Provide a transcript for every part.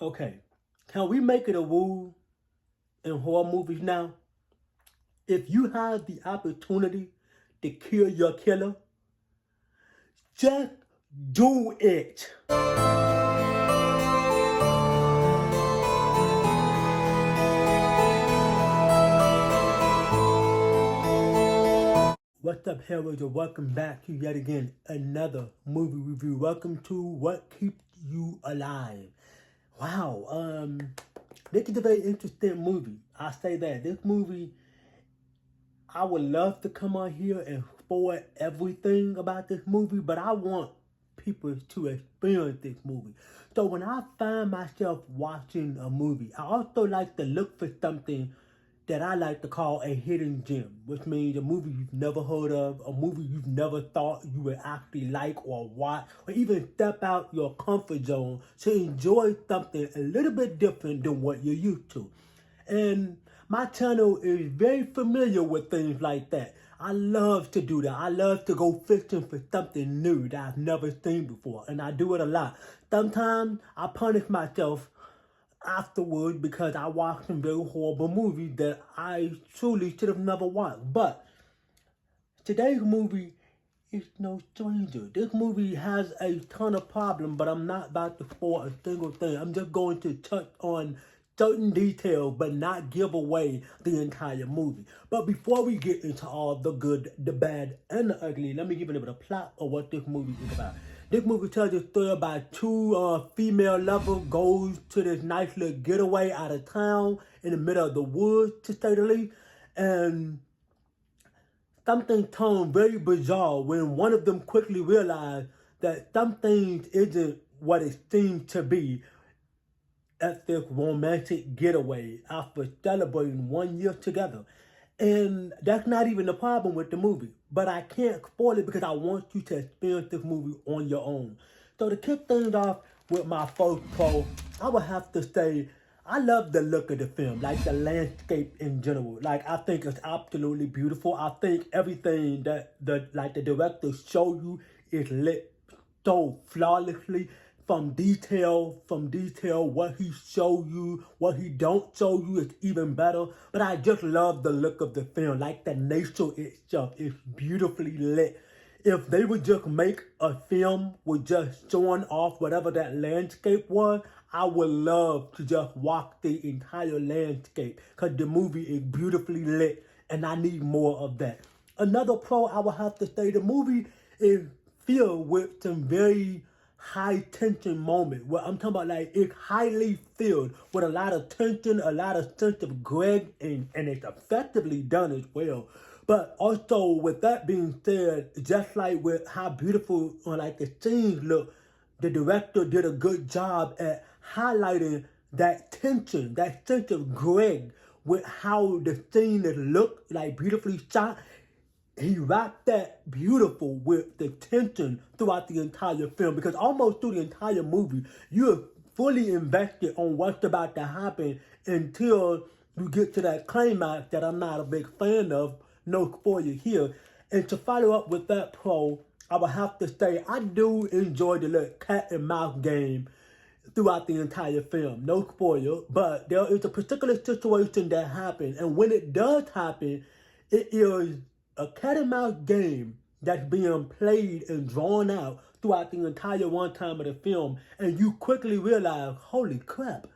Okay, can we make it a rule in horror movies now? If you have the opportunity to kill your killer, just do it. What's up, HELLRAISERS? Welcome back to yet again another movie review. Welcome to What Keeps You Alive. Wow, this is a very interesting movie. I say that this movie, I would love to come on here and spoil everything about this movie, but I want people to experience this movie. So when I find myself watching a movie, I also like to look for something that I like to call a hidden gem, which means a movie you've never heard of, a movie you've never thought you would actually like or watch, or even step out your comfort zone to enjoy something a little bit different than what you're used to. And my channel is very familiar with things like that. I love to do that. I love to go fishing for something new that I've never seen before, and I do it a lot. Sometimes I punish myself afterwards because I watched some very horrible movies that I truly should have never watched. But today's movie is no stranger. This movie has a ton of problems, but I'm not about to spoil a single thing. I'm just going to touch on certain details, but not give away the entire movie. But before we get into all the good, the bad, and the ugly, let me give a little bit of plot of what this movie is about. This movie tells a story about two female lovers goes to this nice little getaway out of town in the middle of the woods, to say the least, and something turned very bizarre when one of them quickly realized that some things isn't what it seemed to be at this romantic getaway after celebrating 1 year together. And that's not even the problem with the movie. But I can't spoil it because I want you to experience this movie on your own. So to kick things off with my first pro, I would have to say I love the look of the film, like the landscape in general. Like, I think it's absolutely beautiful. I think everything that the director show you is lit so flawlessly. From detail, what he show you, what he don't show you is even better. But I just love the look of the film, like the nature itself is beautifully lit. If they would just make a film with just showing off whatever that landscape was, I would love to just walk the entire landscape because the movie is beautifully lit and I need more of that. Another pro, I would have to say, the movie is filled with some very high tension moment where I'm talking about, like, it's highly filled with a lot of tension, a lot of sense of dread, and it's effectively done as well. But also, with that being said, just like with how beautiful like the scenes look, the director did a good job at highlighting that tension, that sense of dread with how the scene is looked, like, beautifully shot. He wrapped that beautiful with the tension throughout the entire film, because almost through the entire movie, you're fully invested on what's about to happen until you get to that climax that I'm not a big fan of. No spoiler here. And to follow up with that pro, I would have to say I do enjoy the little cat and mouse game throughout the entire film. No spoiler, but there is a particular situation that happens, and when it does happen, it is a cat and mouse game that's being played and drawn out throughout the entire runtime of the film, and you quickly realize, holy crap,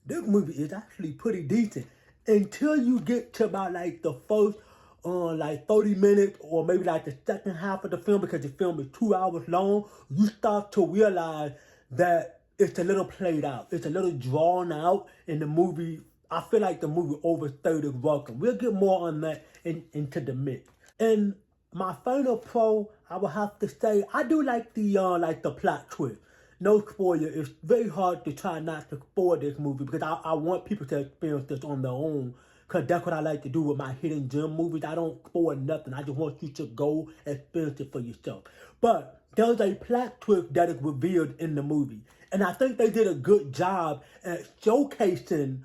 this movie is actually pretty decent. Until you get to about like the first 30 minutes, or maybe like the second half of the film, because the film is 2 hours long, you start to realize that it's a little played out. It's a little drawn out, in the movie. I feel like the movie overstayed its welcome. We'll get more on that into the mix. And my final pro, I would have to say, I do like the plot twist. No spoiler. It's very hard to try not to spoil this movie because I want people to experience this on their own. Because that's what I like to do with my hidden gem movies. I don't spoil nothing. I just want you to go experience it for yourself. But there's a plot twist that is revealed in the movie. And I think they did a good job at showcasing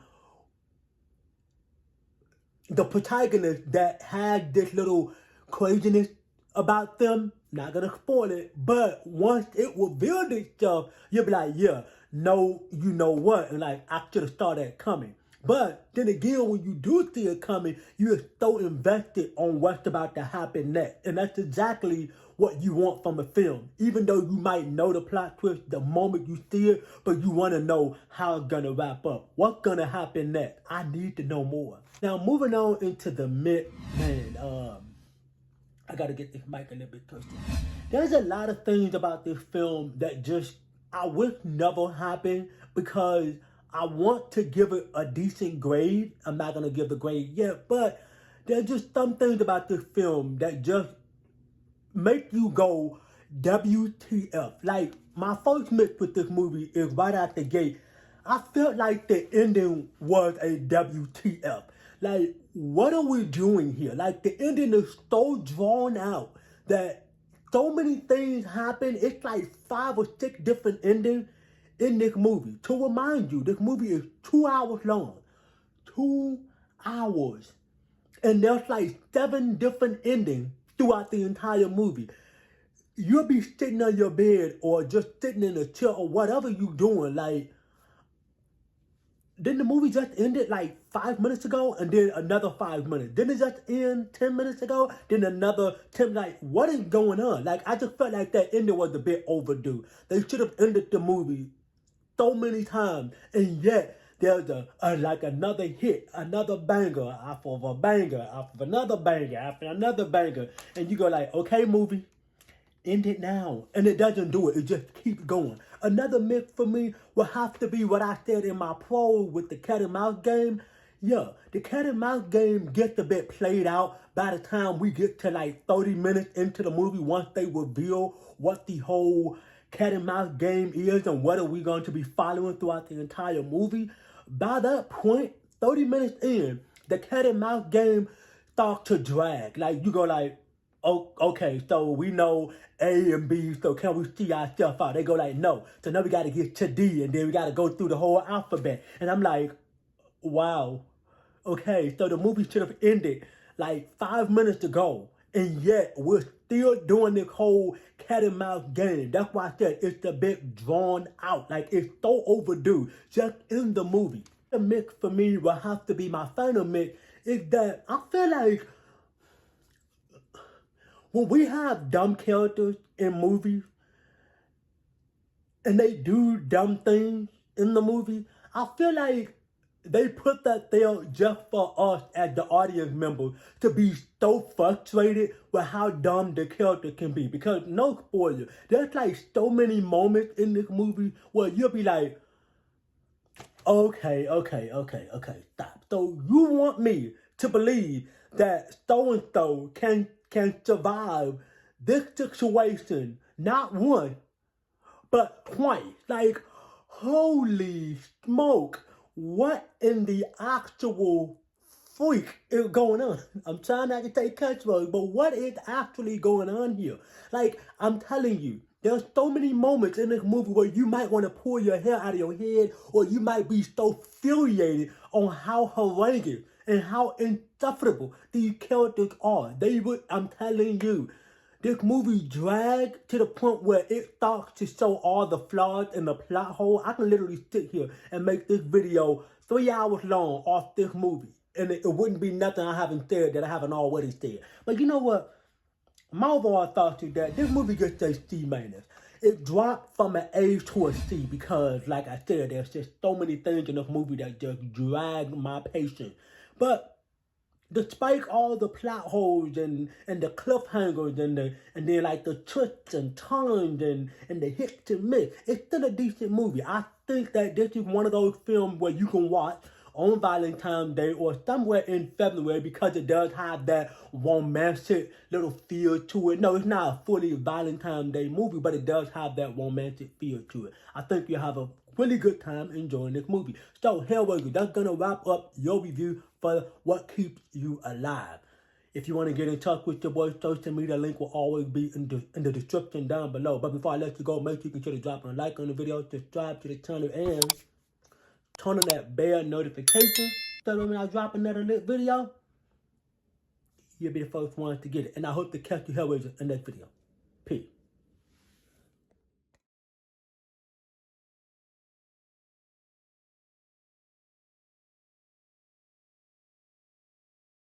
the protagonist that had this little craziness about them. Not gonna spoil it, but once it revealed itself, you'll be like, yeah, know you know what, and like I should have started that coming. But then again, when you do see it coming, you're so invested on what's about to happen next. And that's exactly what you want from a film. Even though you might know the plot twist the moment you see it, but you want to know how it's going to wrap up. What's going to happen next? I need to know more. Now, moving on into the myth, man, I got to get this mic a little bit closer. There's a lot of things about this film that just, I wish never happened, because I want to give it a decent grade. I'm not going to give the grade yet, but there's just some things about this film that just make you go, WTF. Like, my first myth with this movie is right out the gate. I felt like the ending was a WTF. Like, what are we doing here? Like, the ending is so drawn out that so many things happen. It's like 5 or 6 different endings in this movie. To remind you, this movie is 2 hours long. 2 hours. And there's like 7 different endings throughout the entire movie. You'll be sitting on your bed or just sitting in a chair or whatever you're doing. Like, didn't the movie just ended like 5 minutes ago and then another 5 minutes? Didn't it just end 10 minutes ago? Then another 10, like, what is going on? Like, I just felt like that ending was a bit overdue. They should have ended the movie so many times, and yet there's like another hit, another banger after a banger, after another banger, after another banger, and you go like, okay, movie, end it now. And it doesn't do it. It just keeps going. Another myth for me will have to be what I said in my prologue with the cat and mouse game. Yeah, the cat and mouse game gets a bit played out by the time we get to like 30 minutes into the movie, once they reveal what the whole cat and mouse game is and what are we going to be following throughout the entire movie. By that point, 30 minutes in, the cat and mouse game starts to drag. Like, you go like, oh, okay, so we know A and B, so can we see ourselves out? They go like, no. So now we got to get to D, and then we got to go through the whole alphabet. And I'm like, wow. Okay, so the movie should have ended like 5 minutes ago, and yet we're still doing this whole cat and mouse game. That's why I said it's a bit drawn out. Like, it's so overdue just in the movie. The myth for me will have to be my final myth is that I feel like when we have dumb characters in movies and they do dumb things in the movie, I feel like they put that there just for us as the audience member to be so frustrated with how dumb the character can be. Because, no spoiler, there's like so many moments in this movie where you'll be like, okay, stop. So you want me to believe that so-and-so can survive this situation, not once, but twice. Like, holy smoke. What in the actual freak is going on? I'm trying not to take catch words, but what is actually going on here? Like, I'm telling you, there's so many moments in this movie where you might want to pull your hair out of your head, or you might be so infuriated on how horrendous and how insufferable these characters are. I'm telling you, this movie dragged to the point where it starts to show all the flaws in the plot hole. I can literally sit here and make this video 3 hours long off this movie, and it wouldn't be nothing I haven't said that I haven't already said. But you know what? My overall thoughts is that this movie gets a C-. It dropped from an A to a C because, like I said, there's just so many things in this movie that just drag my patience. But despite all the plot holes and the cliffhangers and then like the twists and turns and the hits and miss, it's still a decent movie. I think that this is one of those films where you can watch on Valentine's Day or somewhere in February because it does have that romantic little feel to it. No, it's not a fully Valentine's Day movie, but it does have that romantic feel to it. I think you have a really good time enjoying this movie. So, HELLRAISERS, that's going to wrap up your review for What Keeps You Alive. If you want to get in touch with your boy, social media link will always be in the description down below. But before I let you go, make sure you consider dropping a like on the video, subscribe to the channel, and turn on that bell notification so that when I drop another lit video, you'll be the first one to get it. And I hope to catch you HELLRAISERS in that video. Peace.